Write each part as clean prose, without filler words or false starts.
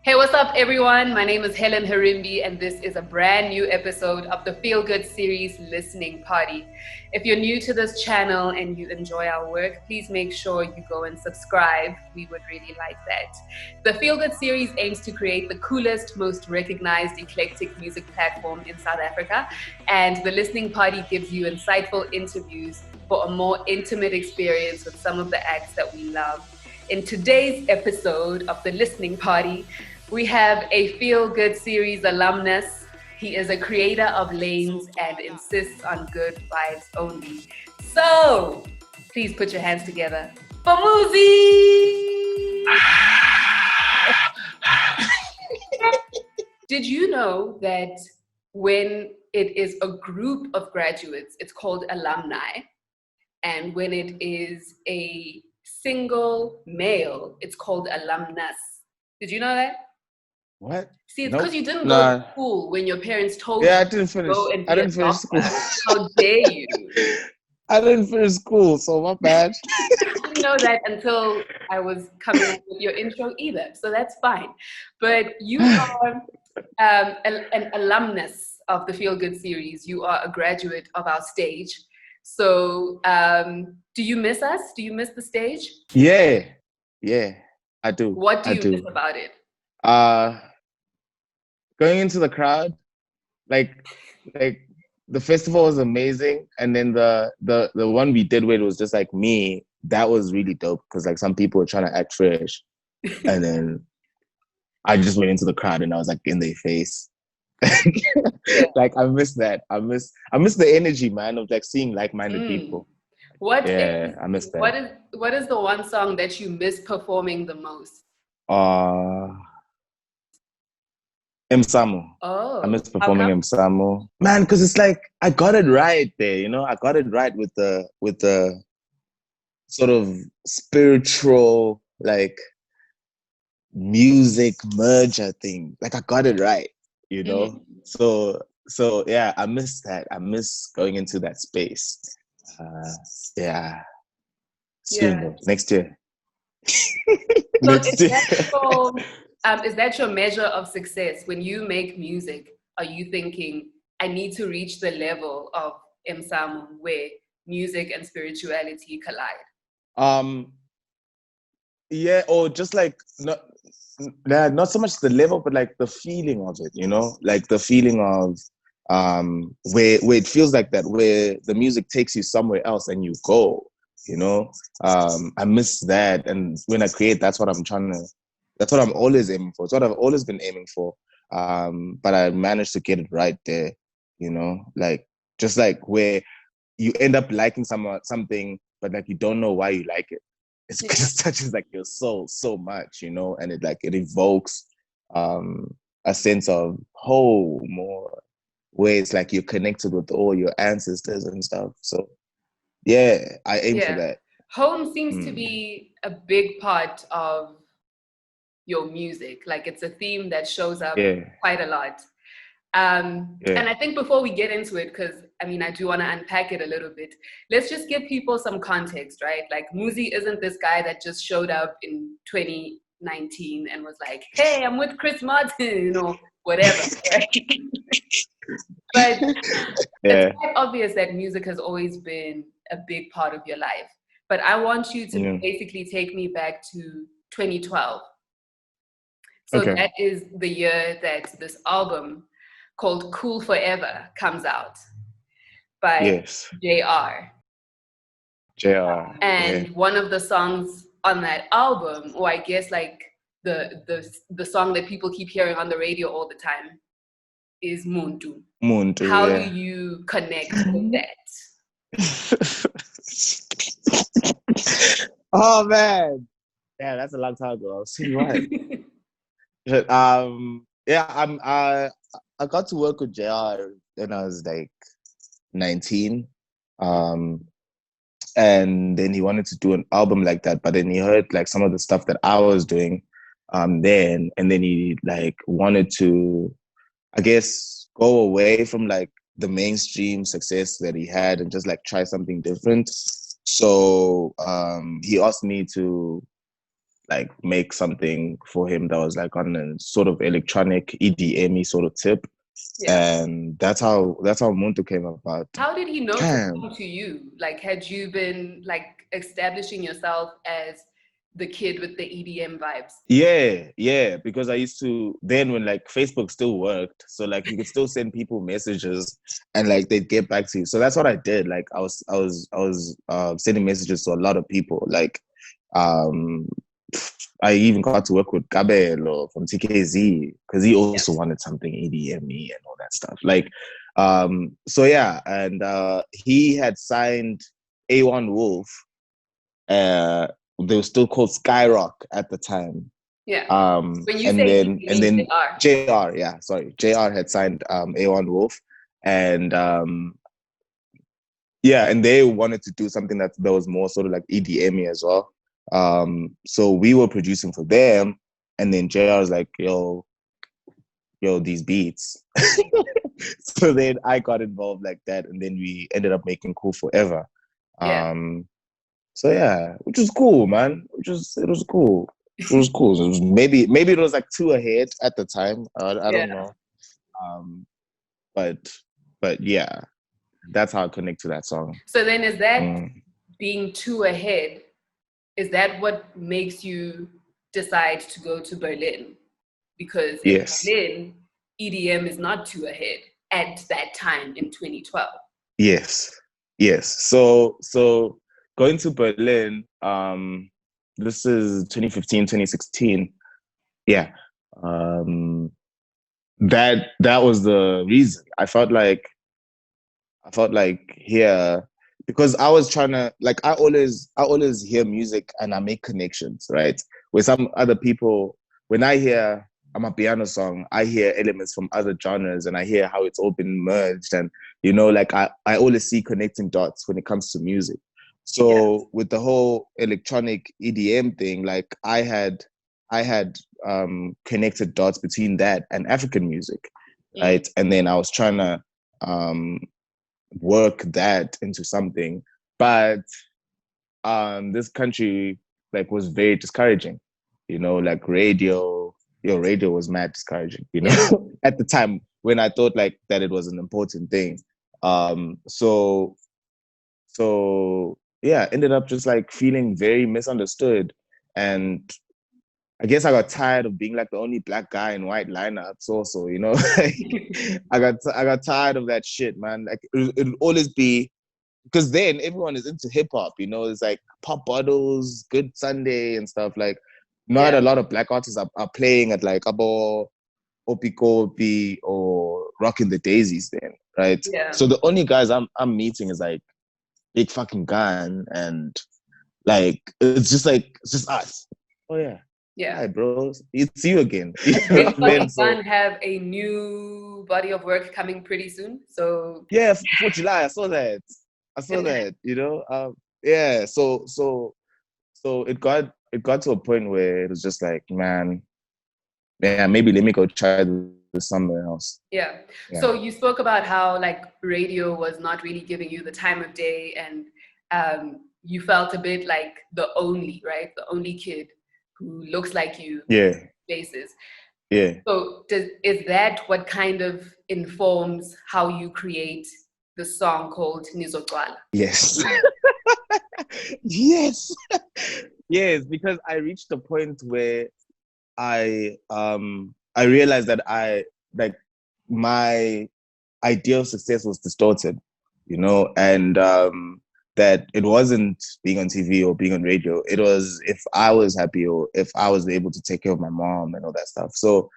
Hey, what's up, everyone? My name is Helen Harimbi, and this is a brand new episode of the Feel Good series Listening Party. If you're new to this channel and you enjoy our work, please make sure you go and subscribe. We would really like that. The Feel Good series aims to create the coolest, most recognized eclectic music platform in South Africa, and the Listening Party gives you insightful interviews for a more intimate experience with some of the acts that we love. In today's episode of the Listening Party, we have a Feel Good series alumnus. He is a creator of lanes and insists on good vibes only. So, please put your hands together for MUZI! Did you know that when it is a group of graduates, it's called alumni? And when it is a single male, it's called alumnus. Did you know that? What? See, it's because you didn't go to school when your parents told you I didn't finish. to go and be I didn't finish doctor. school. How dare you? I didn't finish school, so my bad. I didn't know that until I was coming up with your intro either, so that's fine. But you are an alumnus of the Feel Good series. You are a graduate of our stage. So do you miss us? Do you miss the stage? Yeah, I do. What do you miss about it? Going into the crowd, like the festival was amazing, and then the one we did where it was just like me, that was really dope because like some people were trying to act fresh, and then I just went into the crowd and I was like in their face. Like I miss that. I miss the energy, man, of like seeing like-minded people. I miss that. What is the one song that you miss performing the most? Msamo. Oh, I miss performing Msamo. Man, because it's like I got it right there, you know? I got it right with the sort of spiritual like music merger thing. Like I got it right, you know? Mm-hmm. So yeah, I miss that. I miss going into that space. Soon, next year. Next year. Is that your measure of success? When you make music, are you thinking, I need to reach the level of Msamo where music and spirituality collide? Yeah, or just like not so much the level, but like the feeling of it, you know? Like the feeling of where it feels like that, where the music takes you somewhere else and you go, you know? I miss that. And when I create, that's what I'm always aiming for. It's what I've always been aiming for. But I managed to get it right there, you know? Like, just like where you end up liking something, but like you don't know why you like it. It's because it touches like your soul so much, you know? And it evokes a sense of home, or where it's like you're connected with all your ancestors and stuff. So yeah, I aim for that. Home seems to be a big part of your music. Like it's a theme that shows up quite a lot. And I think before we get into it, because I mean, I do want to unpack it a little bit, let's just give people some context, right? Like MUZI isn't this guy that just showed up in 2019 and was like, hey, I'm with Chris Martin, or whatever, right? But it's quite obvious that music has always been a big part of your life. But I want you to basically take me back to 2012. So that is the year that this album called Cool Forever comes out by JR. And one of the songs on that album, or I guess like the song that people keep hearing on the radio all the time, is Muntu. How do you connect with that? Oh man. Yeah, that's a long time ago. I was seeing right. But I got to work with JR when I was like 19. And then he wanted to do an album like that, but then he heard like some of the stuff that I was doing then, and then he like wanted to, I guess, go away from like the mainstream success that he had and just like try something different. So he asked me to like make something for him that was like on a sort of electronic EDM-y sort of tip. Yeah. And that's how Muntu came about. How did he know to come to you? Like, had you been like establishing yourself as the kid with the EDM vibes? Yeah, because I used to, then when like Facebook still worked, so like you could still send people messages and like they'd get back to you. So that's what I did. Like I was sending messages to a lot of people. Like I even got to work with Gabelo from TKZ because he also wanted something EDM-y and all that stuff. Like so yeah, and he had signed A1 Wolf. They were still called Skyrock at the time. Yeah. When you then JR, yeah, sorry. JR had signed A1 Wolf, and yeah, and they wanted to do something that was more sort of like EDM as well. So we were producing for them, and then JR was like, yo, these beats. So then I got involved like that, and then we ended up making Cool Forever. So yeah, which was cool, man. It was cool. It was cool. It was maybe it was like 2 ahead at the time. I don't know. But yeah, that's how I connect to that song. So then, is that being 2 ahead? Is that what makes you decide to go to Berlin? Because in Berlin, EDM is not 2 ahead at that time in 2012. Yes. So going to Berlin, this is 2015, 2016. Yeah. That was the reason. I felt like here, because I was trying to, like, I always hear music and I make connections, right? With some other people, when I hear a piano song, I hear elements from other genres and I hear how it's all been merged. And, you know, like I always see connecting dots when it comes to music. So with the whole electronic EDM thing, like I had connected dots between that and African music, right? And then I was trying to work that into something, but this country like was very discouraging, you know, like radio was mad discouraging, you know. At the time when I thought like that it was an important thing. So yeah, ended up just like feeling very misunderstood, and I guess I got tired of being like the only black guy in white lineups also, you know. I got tired of that shit, man. Like it'll always be, because then everyone is into hip hop, you know. It's like Pop Bottles, Good Sunday and stuff. Like not a lot of black artists are playing at like Abo, Opikopi or Rockin' the Daisies then, right? So the only guys I'm meeting is like Big Fucking Gun, and like it's just us. Oh yeah. Hi, bro. It's you again. Big Fucking Gun have a new body of work coming pretty soon. So yeah, 4th July. I saw that. You know. Yeah. So it got to a point where it was just like, man, maybe let me go try this somewhere else. Yeah. So you spoke about how like radio was not really giving you the time of day, and you felt a bit like the only kid who looks like you. Places. So is that what kind of informs how you create the song called Nizogcwala? Yes. Yes, because I reached a point where I realized that my idea of success was distorted, you know, and that it wasn't being on TV or being on radio. It was if I was happy or if I was able to take care of my mom and all that stuff. So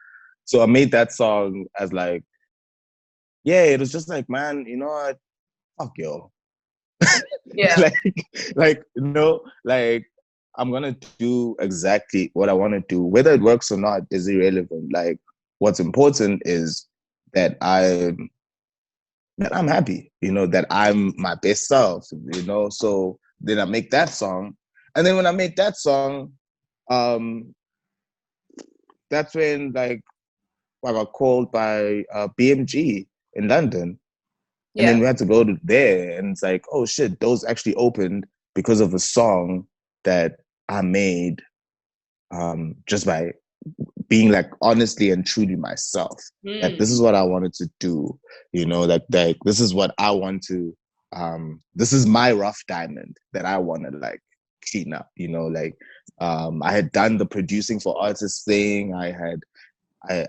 I made that song as like, it was just like, man, you know what? Fuck yo. like, you know, like I'm gonna do exactly what I want to do. Whether it works or not is irrelevant. Like what's important is that I'm happy, you know, that I'm my best self, you know. So then I make that song. And then when I made that song, that's when like I got called by BMG in London. And then we had to go to there, and it's like, oh shit, those actually opened because of a song that I made just by being like honestly and truly myself. Like this is what I wanted to do, you know, like this is what I want to this is my rough diamond that I want to like clean up, you know, like I had done the producing for artists thing. I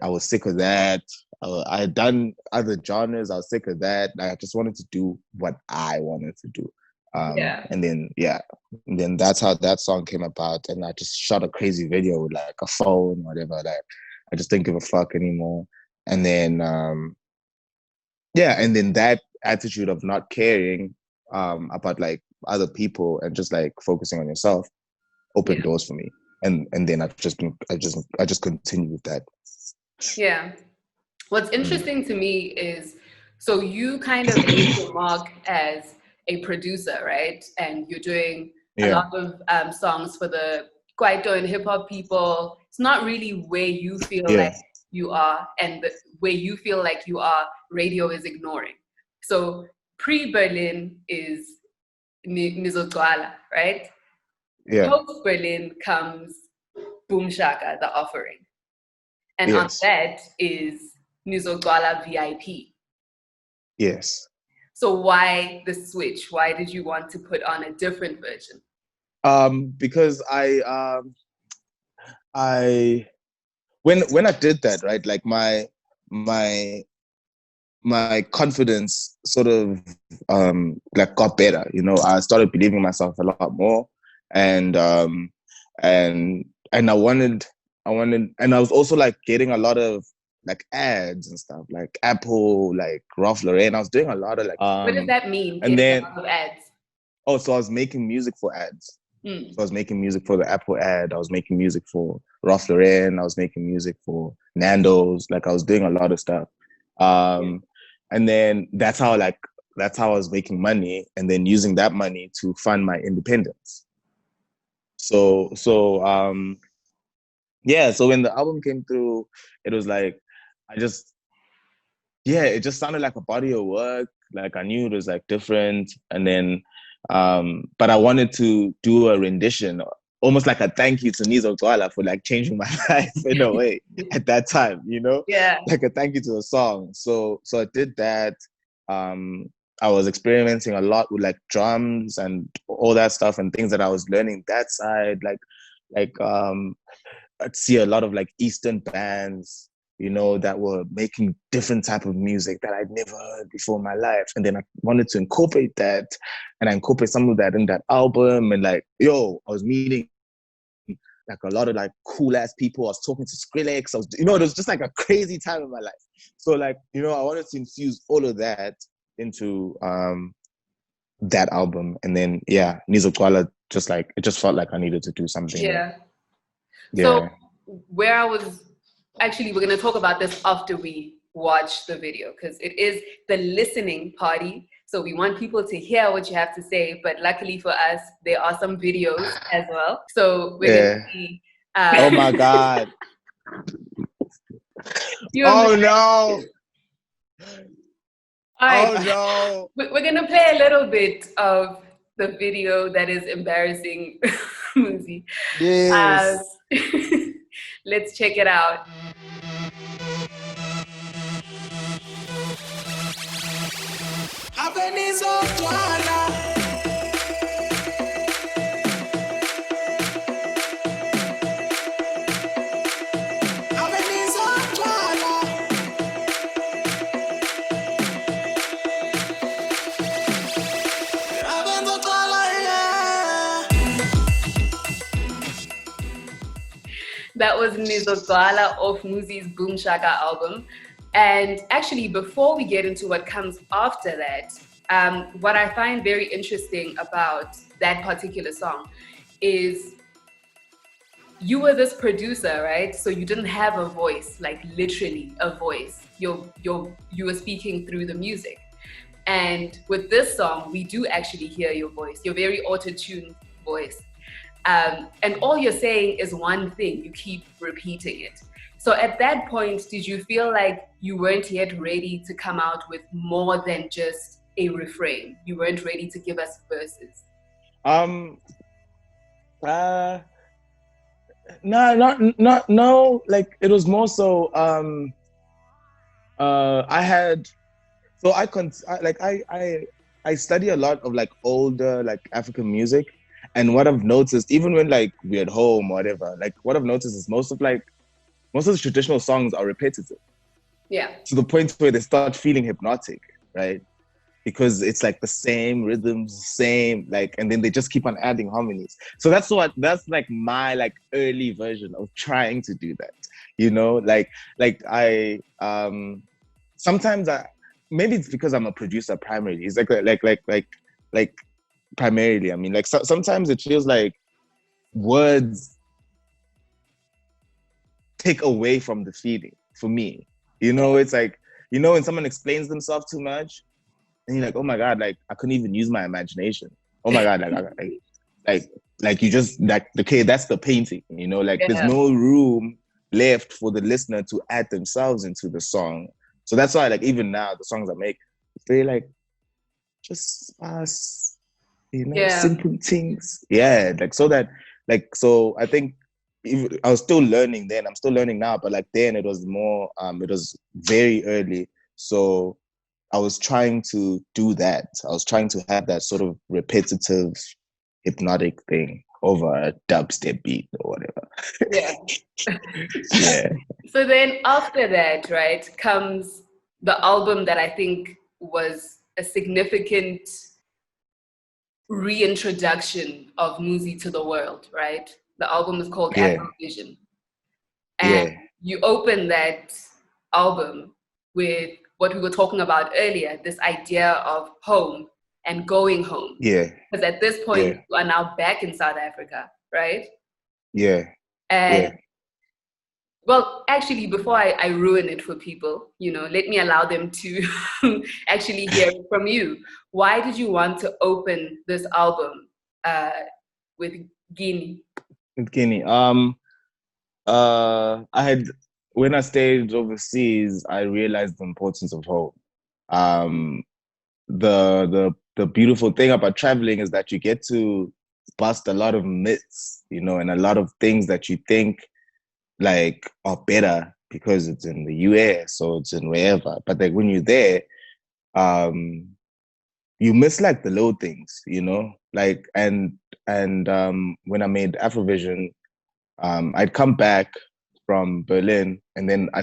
was sick of that. I had done other genres. I was sick of that. I just wanted to do what I wanted to do. And then that's how that song came about. And I just shot a crazy video with like a phone, whatever. Like I just didn't give a fuck anymore. And then and then that attitude of not caring about like other people and just like focusing on yourself opened doors for me. And then I just continued with that. Yeah. What's interesting to me is, so you kind of made your mark as a producer, right? And you're doing a lot of songs for the Kwaito and hip hop people. It's not really where you feel like you are, and the way you feel like you are, radio is ignoring. So pre-Berlin is Nizozwala, right? Post-Berlin comes Boom Shaka, The Offering. And on that is Nizozwala VIP. Yes. So why the switch? Why did you want to put on a different version? Because when I did that, right, like my confidence sort of like got better, you know. I started believing myself a lot more, and I wanted, and I was also like getting a lot of like ads and stuff, like Apple, like Ralph Lauren. I was doing a lot of like what does that mean? And then a lot of ads. So I was making music for ads. So I was making music for the Apple ad. I was making music for Ralph Lauren. I was making music for Nando's. Like I was doing a lot of stuff. And then that's how I was making money, and then using that money to fund my independence. So when the album came through, it was like it just sounded like a body of work. Like I knew it was like different, and then but I wanted to do a rendition, almost like a thank you to Nizozwala for like changing my life in a way at that time, you know? Like a thank you to the song. So I did that. I was experimenting a lot with like drums and all that stuff and things that I was learning that side. I'd see a lot of like Eastern bands, you know, that were making different type of music that I'd never heard before in my life. And then I wanted to incorporate that, and I incorporate some of that in that album. And like, I was meeting like a lot of like cool ass people. I was talking to Skrillex. It was just like a crazy time in my life. So like, I wanted to infuse all of that into that album. And then Nizozwala it just felt like I needed to do something. So where I was actually, we're going to talk about this after we watch the video, because it is the listening party. So we want people to hear what you have to say. But luckily for us, there are some videos as well. So we're going to see. Oh my God. Oh no. All right. Oh no. We're going to play a little bit of the video that is embarrassing MUZI. Yes. Let's check it out. That was Nizozwala of MUZI's Boom Shaka album. And actually, before we get into what comes after that, what I find very interesting about that particular song is you were this producer, right? So you didn't have a voice, like literally a voice. You were speaking through the music. And with this song, we do actually hear your voice, your very auto-tuned voice. And all you're saying is one thing, you keep repeating it. So at that point, did you feel like you weren't yet ready to come out with more than just a refrain? You weren't ready to give us verses? No, no. Like it was more so. I had so I study a lot of like older like African music, and what I've noticed, even when like we're at home or whatever, like what I've noticed is most of the traditional songs are repetitive. Yeah. To the point where they start feeling hypnotic, right? Because it's like the same rhythms, same like, and then they just keep on adding harmonies. So that's like my like early version of trying to do that. You know, like I sometimes I maybe it's because I'm a producer primarily. It's like primarily. I mean, like sometimes it feels like words take away from the feeling for me. You know, it's like when someone explains themselves too much, and you're like, oh my god, like I couldn't even use my imagination. Oh my god, like you just like okay, that's the painting. You know, like there's Yeah. no room left for the listener to add themselves into the song. So that's why, like even now, the songs I make, they like just us, Yeah. simple things. Yeah, like so that so I think I was still learning then. I'm still learning now, but like then it was more. It was very early, so I was trying to do that. I was trying to have that sort of repetitive, hypnotic thing over a dubstep beat or whatever. Yeah. Yeah. So then after that, right, comes the album that I think was a significant reintroduction of MUZI to the world, right? The album is called Yeah. Afrovision. And Yeah. you open that album with what we were talking about earlier, this idea of home and going home. Yeah. Because at this point, Yeah. you are now back in South Africa, right? Yeah. And Yeah. well, actually, before I ruin it for people, let me allow them to actually hear it from you. Why did you want to open this album uh, with Guinea? With Guinea. I had when I stayed overseas, I realized the importance of home. Um, the beautiful thing about traveling is that you get to bust a lot of myths, and a lot of things that you think like are better because it's in the US or it's in wherever. But like when you're there, um, you miss like the little things, like and when I made Afrovision, I'd come back from Berlin and then I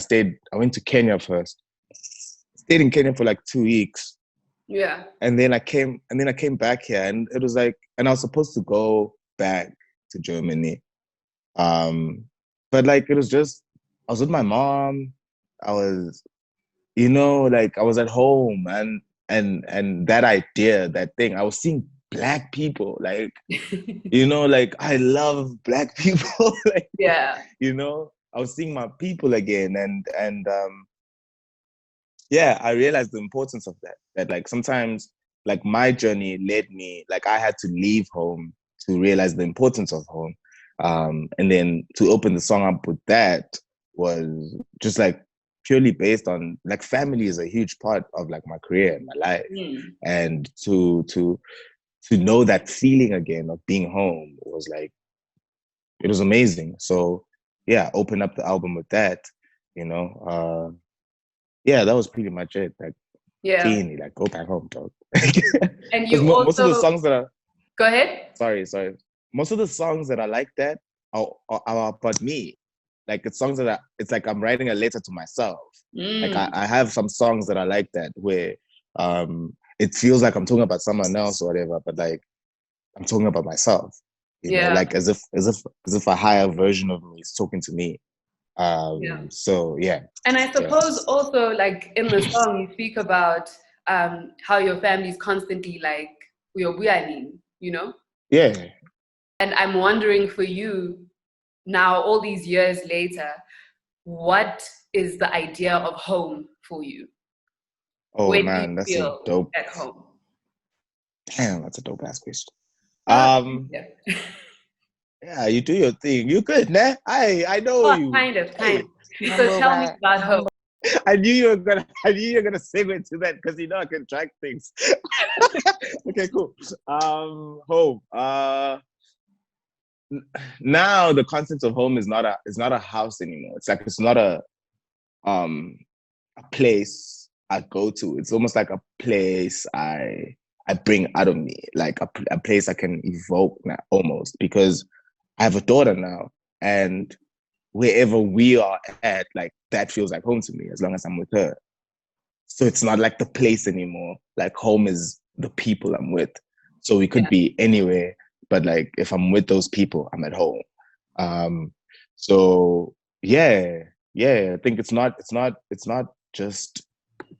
went to Kenya first. Stayed in Kenya for like 2 weeks. Yeah. And then I came back here and it was like, and I was supposed to go back to Germany. But like it was just I was with my mom. I was, like I was at home and that idea, that thing, I was seeing black people, like, like I love black people. Like, Yeah. I was seeing my people again and yeah, I realized the importance of that like sometimes like my journey led me, like I had to leave home to realize the importance of home. And then to open the song up with that was just like purely based on like family is a huge part of like my career and my life. And to know that feeling again of being home was like, it was amazing. So yeah, open up the album with that, you know. Yeah, that was pretty much it. Like, Yeah. like go back home, dog. And Because you most of the also songs that are go ahead. sorry, most of the songs that are like that are about me. Like it's songs that it's like I'm writing a letter to myself. Like I have some songs that are like that where it feels like I'm talking about someone else or whatever, but like I'm talking about myself. Yeah. Like as if a higher version of me is talking to me. Yeah. So yeah. And I suppose also like in the song you speak about how your family is constantly like we are. Yeah. And I'm wondering for you now, all these years later, what is the idea of home for you? Oh Where do you man, that's a feel dope. at home? Damn, that's a dope ass question. Oh, Um, yeah. yeah, you do your thing. You good, nah? I know Oh, you. kind of. Hey, So humble tell me man. about home. I knew you were gonna segue to that because I can track things. Okay, cool. Home. now the concept of home is not a house anymore. It's like it's not a place I go to. It's almost like a place I bring out of me, like a place I can evoke now, almost, because I have a daughter now, and wherever we are at, like that feels like home to me as long as I'm with her. So it's not like the place anymore. Like home is the people I'm with. So we could be anywhere, but like if I'm with those people, I'm at home. So yeah, I think it's not just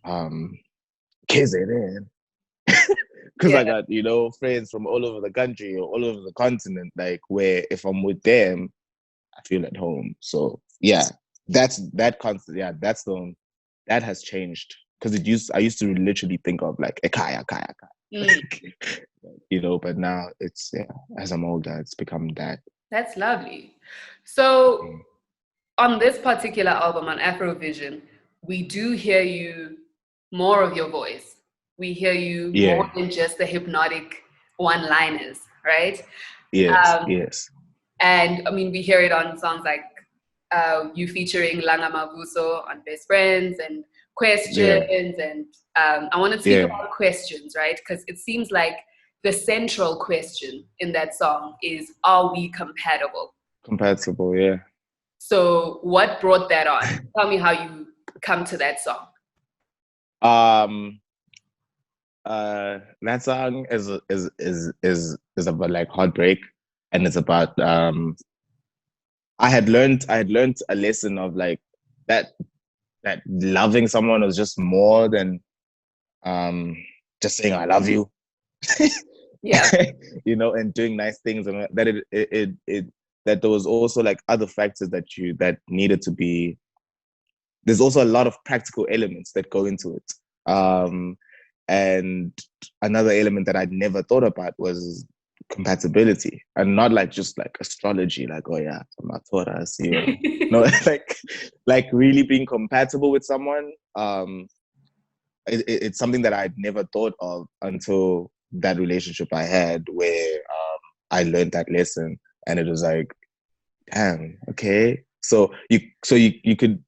KZN. Because I got, friends from all over the country or all over the continent, like where if I'm with them, I feel at home. So yeah, that's that concept. Yeah, that has changed. Because I used to literally think of like ekaya. But now it's, as I'm older, it's become that. That's lovely. So on this particular album, on Afrovision, we do hear you more of your voice. We hear you more than just the hypnotic one-liners, right? Yes. And I mean, we hear it on songs like you featuring Langa Mavuso on Best Friends and Questions. And I want to speak about questions, right? Because it seems like the central question in that song is, are we compatible? Compatible, yeah. So what brought that on? Tell me how you come to that song. That song is about like heartbreak, and it's about I had learned a lesson of like that loving someone was just more than just saying I love you. And doing nice things, and that that there was also like other factors that needed to be. There's also a lot of practical elements that go into it. And another element that I'd never thought about was compatibility, and not like just like astrology, like, oh yeah, I'm Taurus, no, like really being compatible with someone. It's something that I'd never thought of until that relationship I had, where I learned that lesson, and it was like, damn, okay. So you could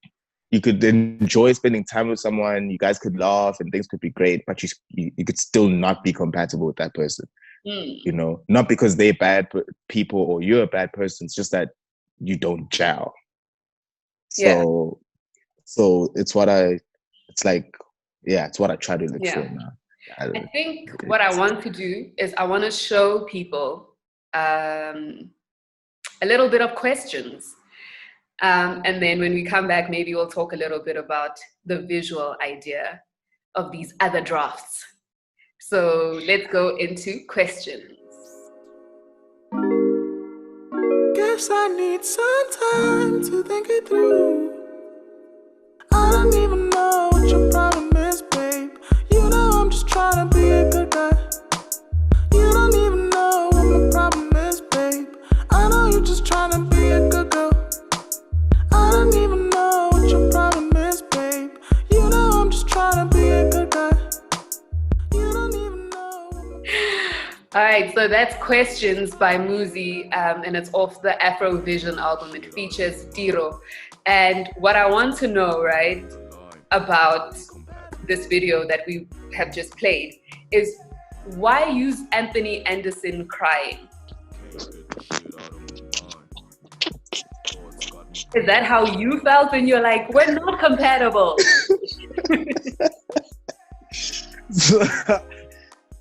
enjoy spending time with someone, you guys could laugh and things could be great, but you could still not be compatible with that person. Not because they're bad people or you're a bad person, it's just that you don't gel. So it's what I try to look for now. I think what I want to do is I want to show people a little bit of questions. And then when we come back, maybe we'll talk a little bit about the visual idea of these other drafts. So let's go into questions. Guess I need some time to think it through. I don't even know what your problem is, babe. You know I'm just trying to be a good guy. You don't even know what my problem is, babe. I know you're just trying to be a good girl. I don't even know what your problem is, babe. You know I'm just trying to be a good guy. You don't even know. All right, so that's Questions by MUZI, and it's off the Afrovision album. It features Tiro. And what I want to know, right, about this video that we have just played is, why use Anthony Anderson crying? Is that how you felt when you're like, we're not compatible? So,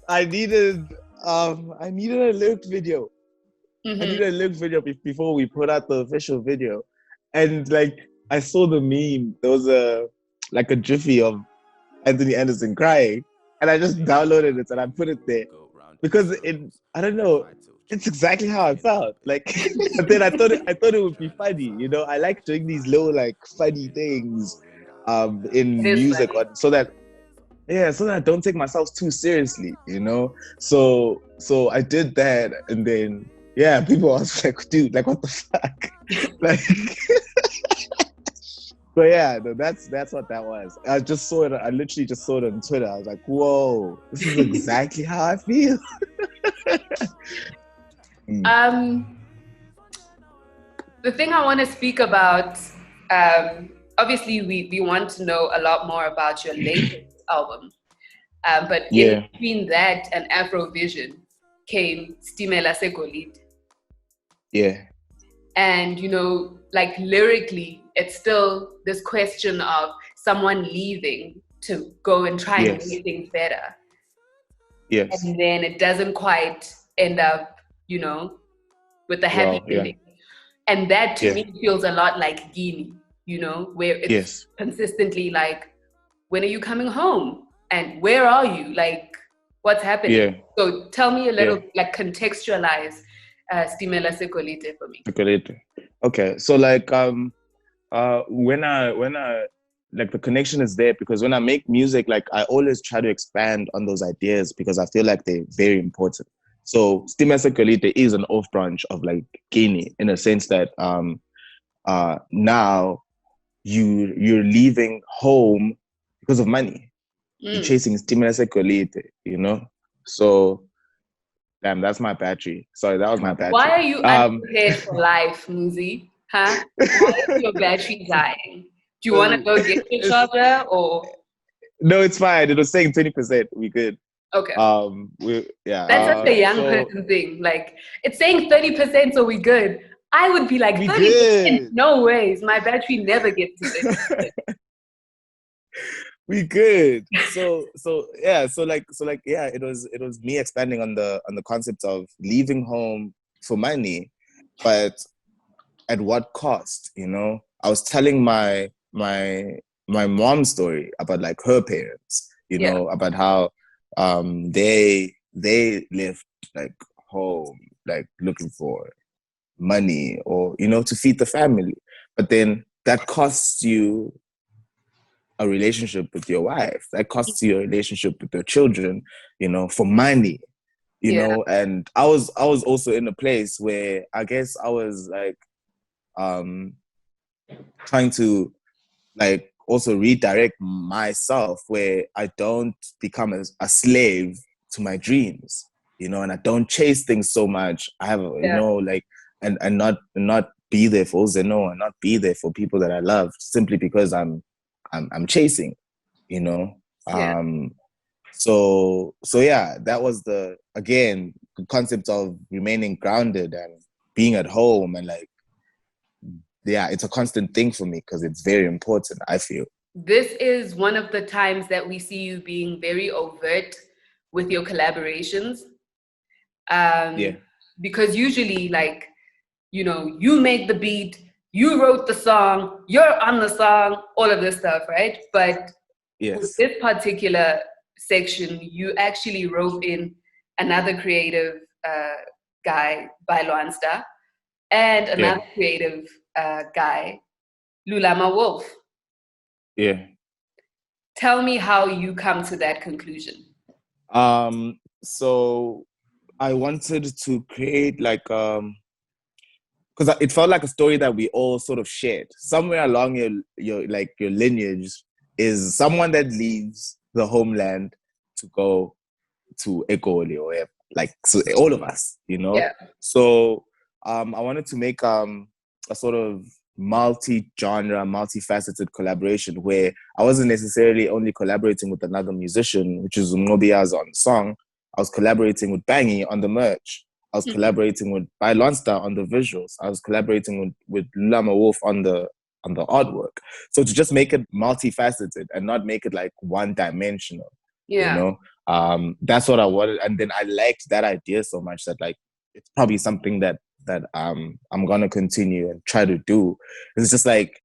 I needed a lyric video. I needed a lyric video before we put out the official video. And like, I saw the meme. There was a jiffy of Anthony Anderson crying, and I just downloaded it and I put it there because I don't know, it's exactly how I felt. Like, but then I thought it would be funny. I like doing these little like funny things in music, so that I don't take myself too seriously. So I did that, and then people was like, dude, like, what the fuck? Like, but that's what that was. I just saw it. I literally just saw it on Twitter. I was like, whoa, this is exactly how I feel. the thing I want to speak about, obviously we want to know a lot more about your latest album. But in between that and Afrovision came Stimela Segolide. Yeah. And, you know, like lyrically, it's still this question of someone leaving to go and try and make things better. Yes. And then it doesn't quite end up, you know, with the happy ending. And that to me feels a lot like Guinea, you know, where it's consistently like, when are you coming home? And where are you? Like, what's happening? Yeah. So tell me a little, like contextualize Stimela Segolide for me. Okay. So like when I like the connection is there because when I make music, like I always try to expand on those ideas because I feel like they're very important. So Stimela Segolide is an off branch of like Guinea in a sense that now you're leaving home because of money. You're chasing Stimela Segolide, you know? So damn, that's my battery. Sorry, that was my battery. Why are you unprepared for life, MUZI? Huh? Why is your battery dying? Do you want to go get your charger or? No, it's fine. It was saying 20%. We good. Okay. That's such a young person thing. Like, it's saying 30%, so we good. I would be like, 30%. Good. No ways. My battery never gets to 30%. We good. So it was me expanding on the concept of leaving home for money, but at what cost, you know? I was telling my mom's story about like her parents, you know, about how they left like home, like looking for money or, you know, to feed the family. But then that costs you a relationship with your wife. That costs you a relationship with your children, you know, for money, you know. And I was also in a place where I guess I was like trying to like also redirect myself where I don't become a slave to my dreams, you know, and I don't chase things so much. I have, you know, like, and not be there for Zeno and not be there for people that I love simply because I'm chasing, you know. So yeah, that was the concept of remaining grounded and being at home and like, yeah, it's a constant thing for me because it's very important, I feel. This is one of the times that we see you being very overt with your collaborations. Because usually, like, you know, you make the beat, you wrote the song, you're on the song, all of this stuff, right? But with this particular section, you actually wrote in another creative guy, Bailwansta, and another creative guy, Lulama Wolf. Yeah. Tell me how you come to that conclusion. So I wanted to create like because it felt like a story that we all sort of shared. Somewhere along your lineage is someone that leaves the homeland to go to Egoli or whatever. Like, so all of us, you know? Yeah. So I wanted to make a sort of multi-genre, multifaceted collaboration where I wasn't necessarily only collaborating with another musician, which is Ngobiya's on the song. I was collaborating with Bangi on the merch. I was collaborating with Bailwansta on the visuals. I was collaborating with Lama Wolf on the artwork. So to just make it multifaceted and not make it like one-dimensional, you know? That's what I wanted. And then I liked that idea so much that like, it's probably something that I'm going to continue and try to do. It's just like,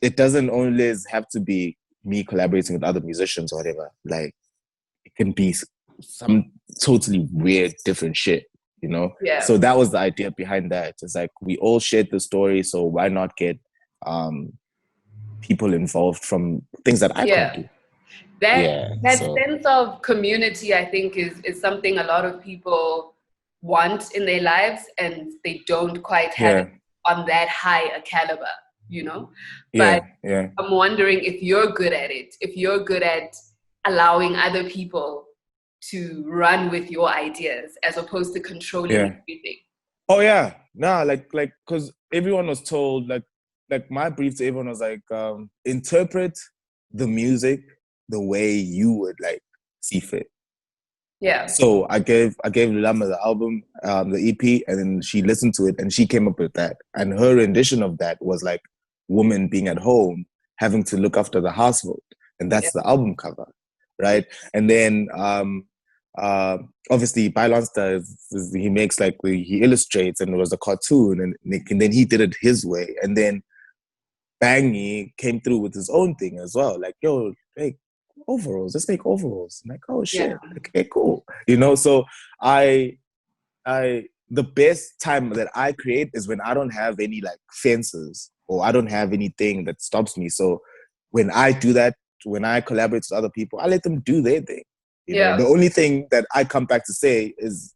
it doesn't always have to be me collaborating with other musicians or whatever. Like, it can be some totally weird, different shit, you know? Yeah. So that was the idea behind that. It's like, we all shared the story, so why not get people involved from things that I can't do? That sense of community, I think, is something a lot of people want in their lives, and they don't quite have it on that high a caliber, you know? But I'm wondering if you're good at it, if you're good at allowing other people to run with your ideas as opposed to controlling everything. Oh yeah, nah, like because everyone was told like my brief to everyone was like interpret the music the way you would like see fit. Yeah. So I gave Lama the album, the EP, and then she listened to it and she came up with that. And her rendition of that was like woman being at home, having to look after the household. And that's the album cover. Right. And then uh obviously Bailonsta he makes like he illustrates and it was a cartoon and then he did it his way. And then Bangy came through with his own thing as well. Like, yo, hey, overalls, let's make overalls. I'm like, oh shit, okay, cool. So I the best time that I create is when I don't have any like fences or I don't have anything that stops me. So when I do that, when I collaborate with other people, I let them do their thing. The only thing that I come back to say is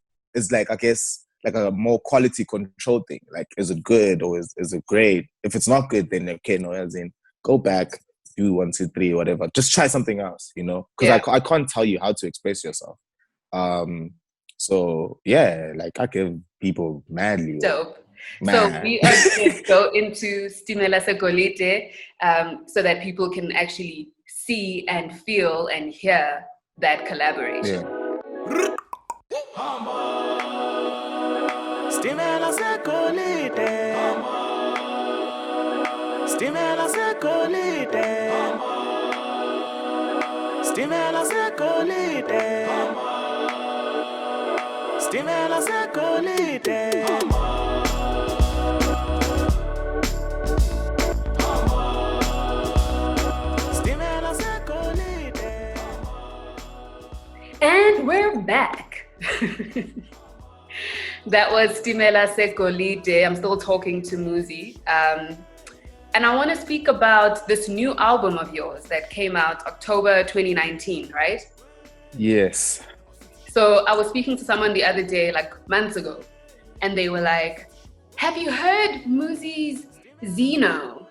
like, I guess, like a more quality control thing. Like, is it good or is it great? If it's not good, then okay, no, as in go back, do 1, 2, 3, whatever. Just try something else, because I can't tell you how to express yourself. So yeah, like I give people madly. Dope. So we are going to go into Stimela Sekolite so that people can actually see and feel and hear that collaboration. Stimela Sekolite. Stimela Sekolite. Stimela Sekolite. Stimela Sekolite. Stimela Sekolite. And we're back. That was Stimela Sekolite. I'm still talking to MUZI. And I want to speak about this new album of yours that came out October 2019, right? Yes. So I was speaking to someone the other day, like months ago, and they were like, have you heard MUZI's Zeno?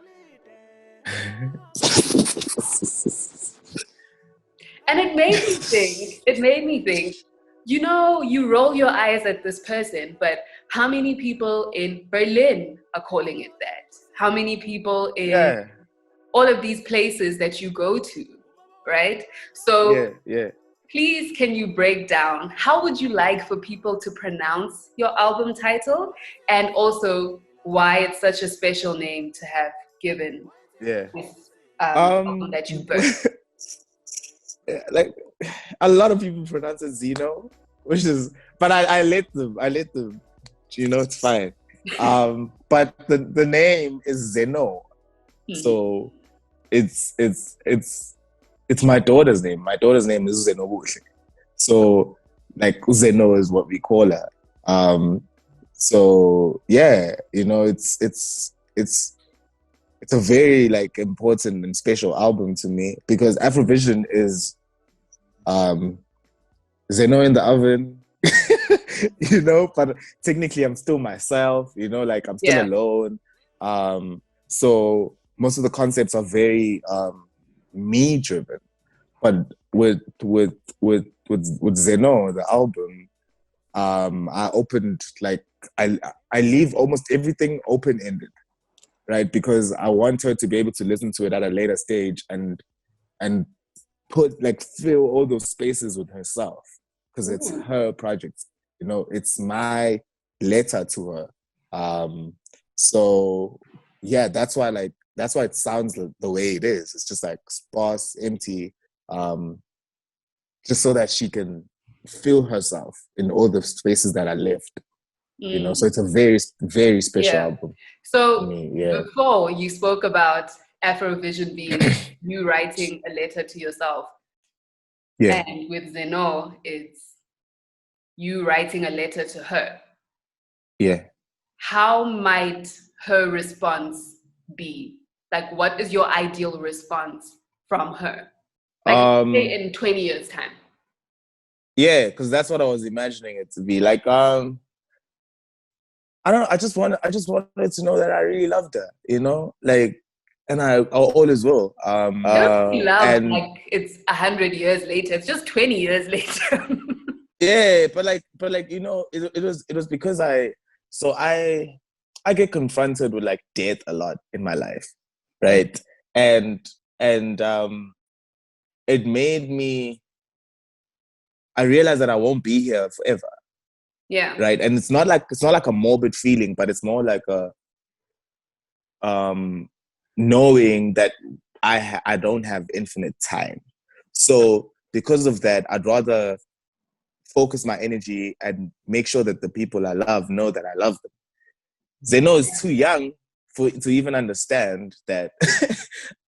And it made me think, you roll your eyes at this person, but how many people in Berlin are calling it that? How many people in all of these places that you go to, right? So please, can you break down, how would you like for people to pronounce your album title, and also why it's such a special name to have given this album that you birthed? Like a lot of people pronounce it Zeno, but I let them, it's fine. But the name is Zeno. So it's my daughter's name. My daughter's name is Zeno. So like Zeno is what we call her. So yeah, it's a very like important and special album to me because Afrovision is Zeno in the oven, but technically I'm still myself, like I'm still alone. So most of the concepts are very me driven. But with Zeno, the album, I opened like I leave almost everything open ended, right? Because I want her to be able to listen to it at a later stage and fill all those spaces with herself, because it's her project. It's my letter to her. So yeah, that's why it sounds the way it is. It's just like sparse, empty, just so that she can feel herself in all the spaces that are left. So it's a very, very special album. So before you spoke about Afrovision being you writing a letter to yourself. Yeah. And with Zeno, it's you writing a letter to her. Yeah. How might her response be? Like, what is your ideal response from her? Like, say in 20 years' time. Yeah, because that's what I was imagining it to be. Like, I don't know. I just wanted to know that I really loved her, like, and I always will. And like it's 100 years later. It's just 20 years later. Yeah, but it was because I So I get confronted with like death a lot in my life, right? And it made me, I realized that I won't be here forever. Yeah. Right. And it's not like a morbid feeling, but it's more like a knowing that I don't have infinite time. So because of that, I'd rather focus my energy and make sure that the people I love know that I love them. Zeno is too young to even understand that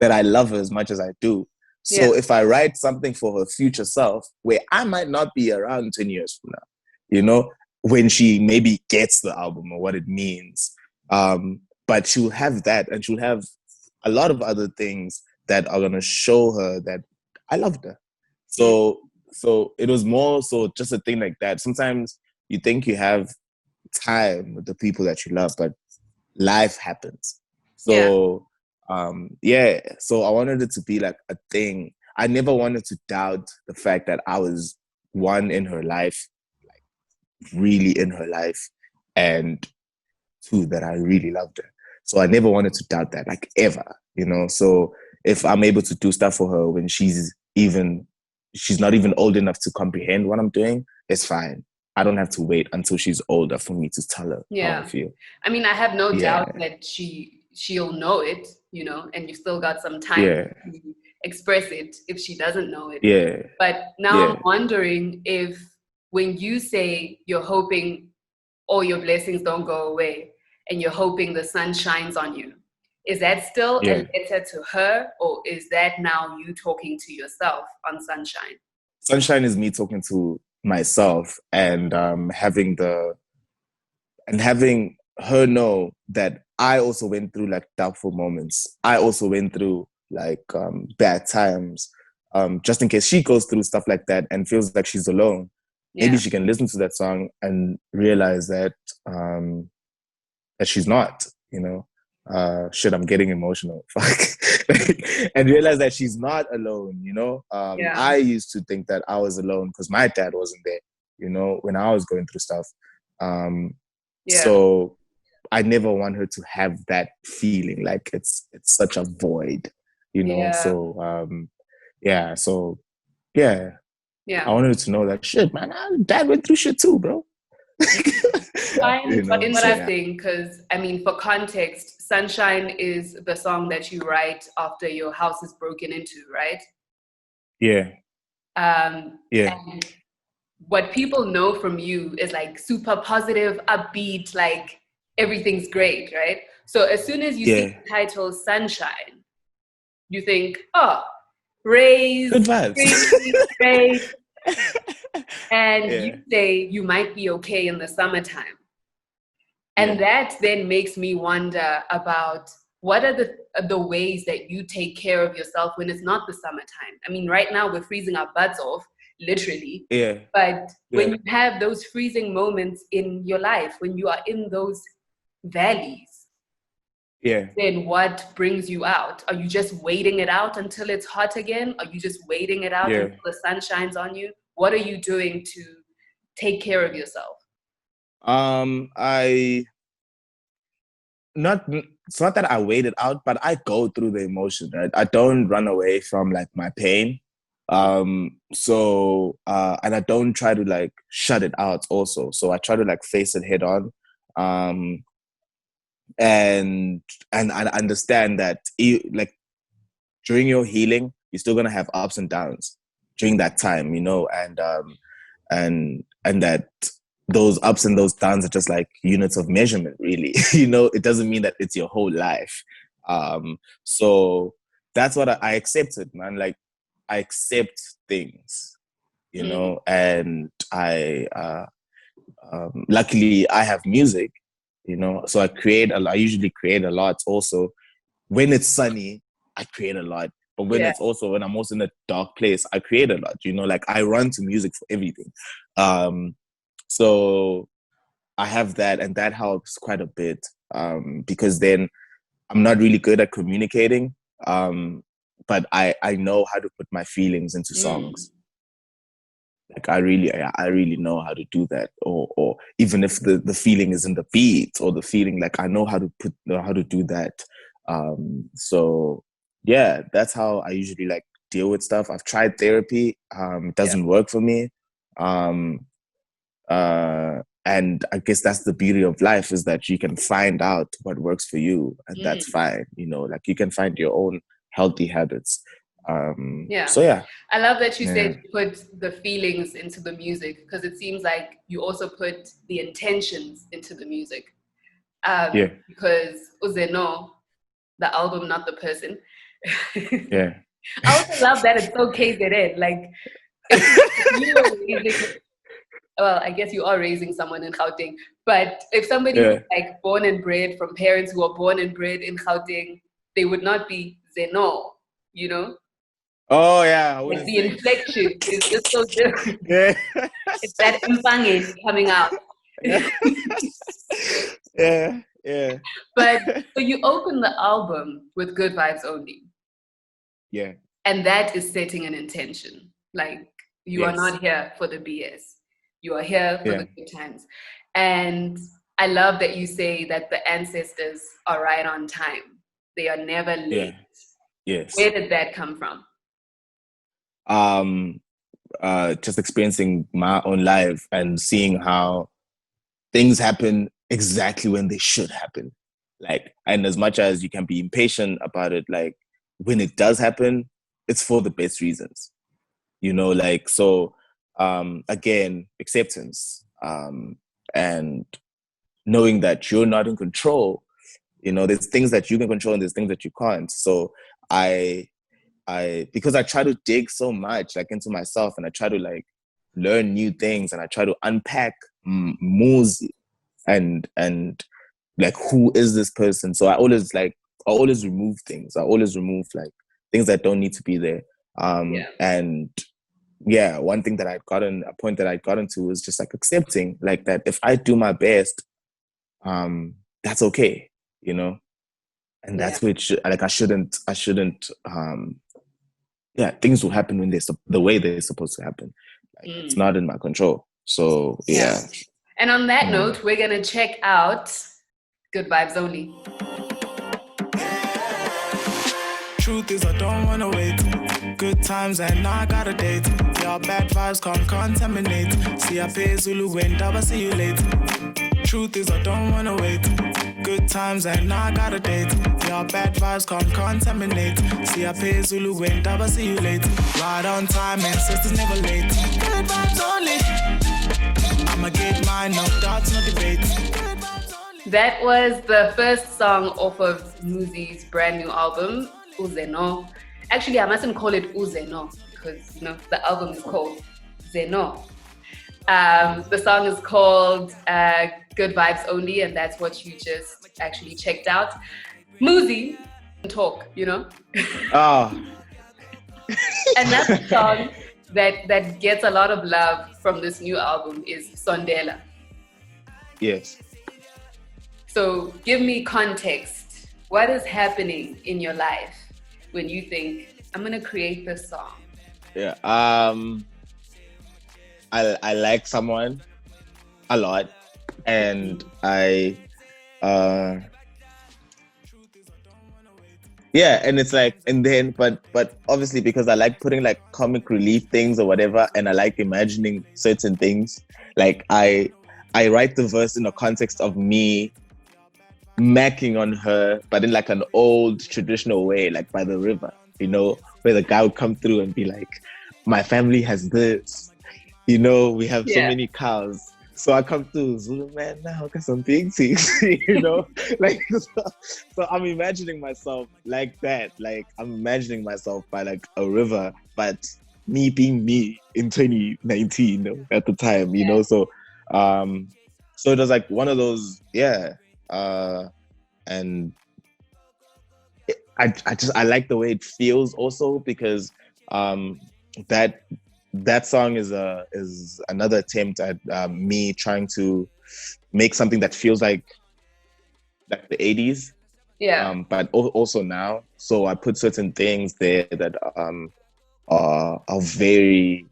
that I love her as much as I do. So if I write something for her future self, where I might not be around 10 years from now, you know, when she maybe gets the album or what it means, but she'll have that, and she'll have a lot of other things that are going to show her that I loved her. So it was more so just a thing like that. Sometimes you think you have time with the people that you love, but life happens. So so I wanted it to be like a thing. I never wanted to doubt the fact that I was one in her life, like really in her life, and two, that I really loved her. So I never wanted to doubt that, like, ever, you know. So if I'm able to do stuff for her when she's not even old enough to comprehend what I'm doing, it's fine. I don't have to wait until she's older for me to tell her how I feel. I mean, I have no doubt that she'll know it, you know, and you still got some time to express it if she doesn't know it. Yeah. But now I'm wondering if when you say you're hoping all your blessings don't go away and you're hoping the sun shines on you, is that still a letter to her, or is that now you talking to yourself on Sunshine? Sunshine is me talking to myself, and having her know that I also went through like doubtful moments. I also went through like bad times. Just in case she goes through stuff like that and feels like she's alone, maybe she can listen to that song and realize that that she's not, you know. I'm getting emotional. And realize that she's not alone, you know. I used to think that I was alone because my dad wasn't there, you know, when I was going through stuff. So I never want her to have that feeling like it's such a void, you know. So I wanted her to know that shit, man, dad went through shit too, bro. You know, interesting, because I mean, for context, Sunshine is the song that you write after your house is broken into, right? And what people know from you is like super positive, upbeat, like everything's great, right? So as soon as you see the title Sunshine, you think, oh, rays, good vibes, great. And you say you might be okay in the summertime. And that then makes me wonder about what are the ways that you take care of yourself when it's not the summertime. I mean, right now we're freezing our butts off, literally. But when you have those freezing moments in your life, when you are in those valleys, then what brings you out? Are you just waiting it out until it's hot again? Are you just waiting it out until the sun shines on you? What are you doing to take care of yourself? It's not that I wait it out, but I go through the emotion, right? I don't run away from like my pain. And I don't try to like shut it out also. So I try to like face it head on. And I understand that like during your healing, you're still gonna have ups and downs during that time, you know, and that those ups and those downs are just like units of measurement, really. You know, it doesn't mean that it's your whole life. So that's what I accepted, man. Like I accept things, you know, and I luckily I have music, you know, so I usually create a lot also. When it's sunny, I create a lot. But when I'm also in a dark place, I create a lot, you know, like I run to music for everything. So I have that, and that helps quite a bit, because then I'm not really good at communicating, but I know how to put my feelings into songs. Like I really know how to do that, or even if the feeling is in the beat or the feeling, like I know how to do that. So yeah, that's how I usually like deal with stuff. I've tried therapy. It doesn't work for me. And I guess that's the beauty of life, is that you can find out what works for you, and that's fine. You know, like you can find your own healthy habits. So yeah, I love that you said you put the feelings into the music, because it seems like you also put the intentions into the music. Because Zeno, the album, not the person. I also love that it's so KZN. Like, you were raising, well, I guess you are raising someone in Gauteng, but if somebody was like born and bred from parents who are born and bred in Gauteng, they would not be Zeno, you know? Oh yeah, like the inflection is just so different. It's that mpangen coming out. Yeah. But so you open the album with Good Vibes Only. Yeah. And that is setting an intention. Like, you are not here for the BS. You are here for the good times. And I love that you say that the ancestors are right on time. They are never late. Yes. Where did that come from? Just experiencing my own life and seeing how things happen exactly when they should happen. Like, and as much as you can be impatient about it, like when it does happen, it's for the best reasons, you know, like, so, again, acceptance, and knowing that you're not in control. You know, there's things that you can control and there's things that you can't. So because I try to dig so much like into myself, and I try to like learn new things, and I try to unpack MUZI and like, who is this person? So I always remove things. I always remove like things that don't need to be there. And yeah, one thing that a point that I'd gotten to is just like accepting like that if I do my best, that's okay, you know? And that's which, like, I shouldn't, things will happen when the way they're supposed to happen. Like, it's not in my control. So, yeah. And on that note, we're going to check out Good Vibes Only. Truth is, I don't want to wait. Good times and now I got a date. Your bad vibes can't contaminate. See, I pay Zulu when Daba, see you later. Truth is, I don't want to wait. Good times and now I got a date. Your bad vibes can't contaminate. See, I pay Zulu when Daba, see you later. Right on time and sisters never late. Good vibes only. I'ma get mine, no doubts, no debates. That was the first song off of MUZI's brand new album, Zeno. Actually, I mustn't call it Zeno because, you know, the album is called Zeno. The song is called Good Vibes Only, and that's what you just actually checked out. MUZI talk, you know? Another song that gets a lot of love from this new album is Sondela. Yes. So give me context. What is happening in your life when you think, I'm going to create this song? Yeah. I like someone a lot, and and it's like, and then, but obviously because I like putting like comic relief things or whatever, and I like imagining certain things, like I write the verse in the context of me macking on her, but in like an old traditional way, like by the river, you know, where the guy would come through and be like, my family has this, you know, we have so many cows. So I come to Zulu man now, got some big teeth, you know, like, so I'm imagining myself like that. Like, I'm imagining myself by like a river, but me being me in 2019, you know, at the time, you know, so it was like one of those, and I like the way it feels also, because that song is another attempt at me trying to make something that feels like the 80s, but also now. So I put certain things there that are very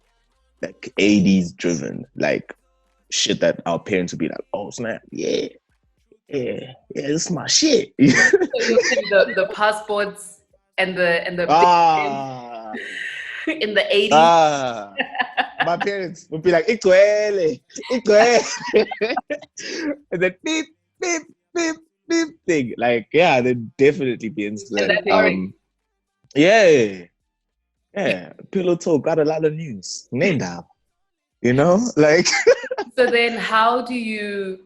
like 80s driven, like shit that our parents would be like, oh snap, yeah, this is my shit. So you'll see the passports and the in the 80s. My parents would be like, Ikwele. And then beep, beep, beep, beep thing. Like, yeah, they'd definitely be into that. Yeah. Pillow Talk got a lot of news. Named out. You know? Like So then how do you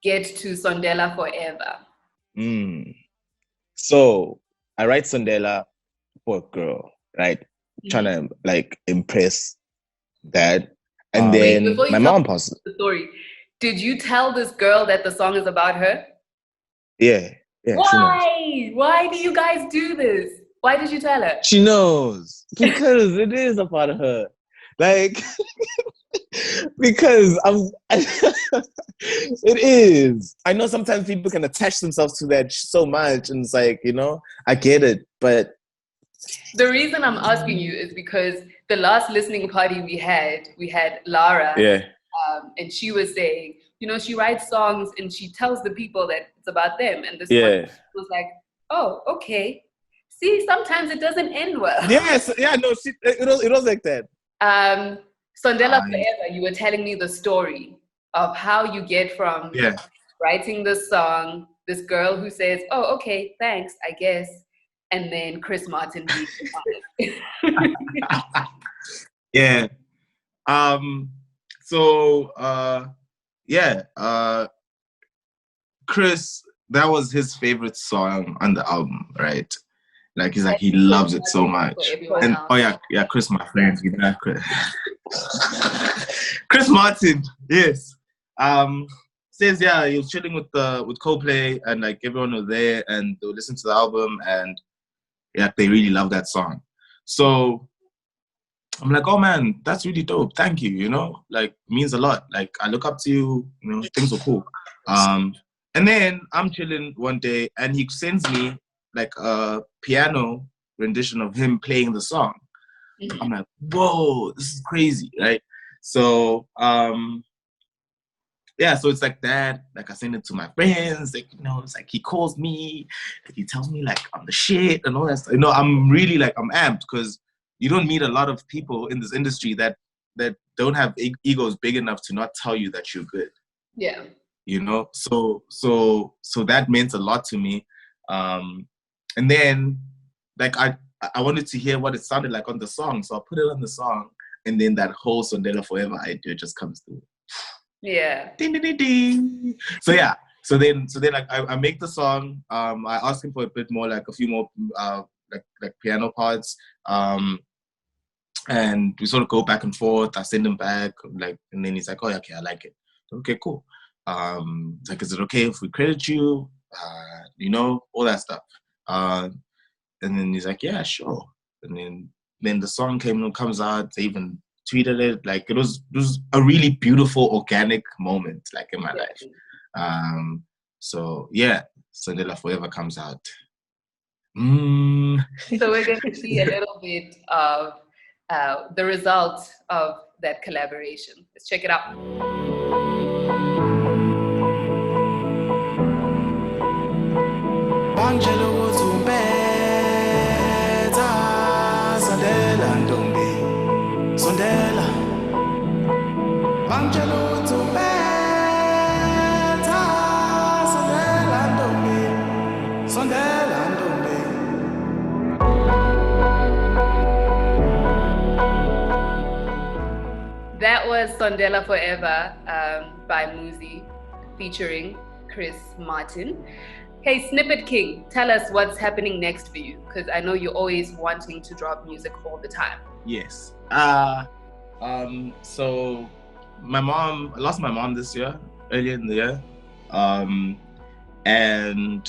get to Sondela Forever? So I write Sondela for a girl, right? Trying to like impress dad. And then my mom passes. The story. Did you tell this girl that the song is about her? Yeah. Why? Why do you guys do this? Why did you tell her? She knows. Because it is about her. Like because it is. I know sometimes people can attach themselves to that so much, and it's like, you know, I get it, but the reason I'm asking you is because the last listening party we had Lara, and she was saying, you know, she writes songs and she tells the people that it's about them, and this one was like, oh, okay. See, sometimes it doesn't end well. Yes, yeah, no, it was like that. Sondela Forever, you were telling me the story of how you get from writing this song, this girl who says, oh, okay, thanks, I guess, and then Chris Martin being yeah. Chris, that was his favorite song on the album, right? Like he's like, he loves it so much. And Chris, my friend, you know, Chris Martin, yes. Says he was chilling with Coldplay, and like everyone was there, and they would listen to the album, and they really love that song. So I'm like, oh man, that's really dope. Thank you. You know, like means a lot. Like I look up to you. You know, things are cool. And then I'm chilling one day, and he sends me like a piano rendition of him playing the song. I'm like, whoa, this is crazy, right? So so it's like that. Like I send it to my friends. Like, you know, it's like he calls me, like, he tells me like I'm the shit and all that stuff. You know, I'm really like I'm amped because you don't meet a lot of people in this industry that don't have egos big enough to not tell you that you're good. Yeah. You know, so that meant a lot to me. And then like I wanted to hear what it sounded like on the song, so I put it on the song, and then that whole Sondela Forever idea just comes through. Yeah. Ding, ding, ding, ding. So then like I make the song. I ask him for a bit more, like a few more like piano parts. And we sort of go back and forth. I send him back, like, and then he's like, oh, okay, I like it. Okay, cool. It's like, is it okay if we credit you? You know, all that stuff. And then he's like, yeah, sure. And then the song comes out. They even tweeted it. Like it was a really beautiful, organic moment, like in my life. So yeah, Sondela Forever comes out. So we're going to see a little bit of the result of that collaboration. Let's check it out. That was Sondela Forever by MUZI featuring Chris Martin. Hey, Snippet King, tell us what's happening next for you, because I know you're always wanting to drop music all the time. Yes. So I lost my mom this year, earlier in the year. And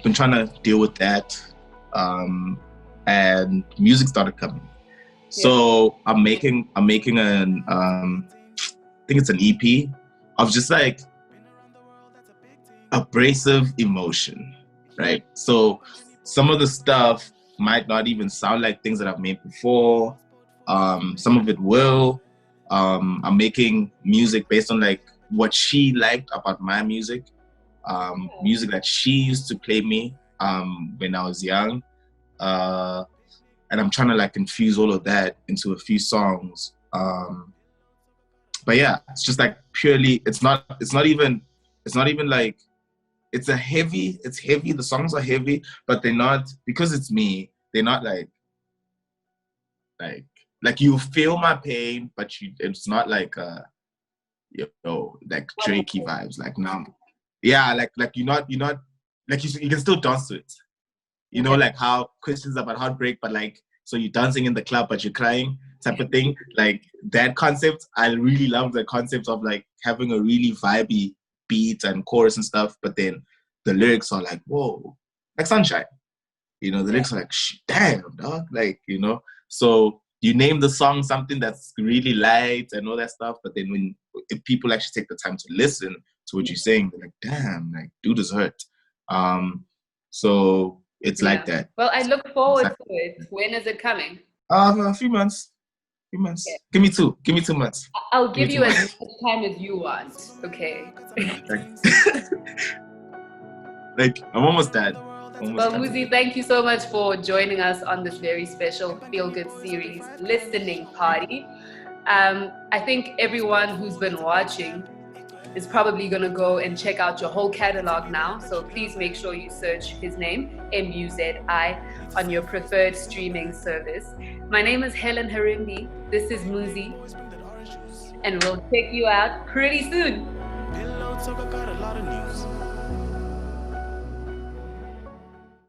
been trying to deal with that. And music started coming. So I'm making an I think it's an EP of just like abrasive emotion, right? So some of the stuff might not even sound like things that I've made before. Some of it will. I'm making music based on like what she liked about my music. Music that she used to play me when I was young. And I'm trying to like infuse all of that into a few songs. But yeah, it's just like purely, it's not even like, it's heavy. The songs are heavy, but they're not, because it's me, they're not like you feel my pain, but it's not like like Drakey vibes. Like now, yeah, like you're not like you can still dance to it. You know, like how questions about heartbreak, but like, so you're dancing in the club, but you're crying type of thing. Like that concept, I really love the concept of like having a really vibey beat and chorus and stuff, but then the lyrics are like, whoa, like Sunshine. You know, the lyrics are like, damn, dog. Like, you know, so you name the song something that's really light and all that stuff, but then if people actually take the time to listen to what you're saying, they're like, damn, like, dude is hurt. So it's like that. Well, I look forward to it. When is it coming? A few months. Okay. Give me 2 months. I'll give you as much time as you want. Okay. Like, I'm almost done. Well, MUZI, thank you so much for joining us on this very special Feel Good series listening party. I think everyone who's been watching is probably going to go and check out your whole catalog now. So please make sure you search his name, MUZI, on your preferred streaming service. My name is Helen Harimbi. This is MUZI. And we'll check you out pretty soon.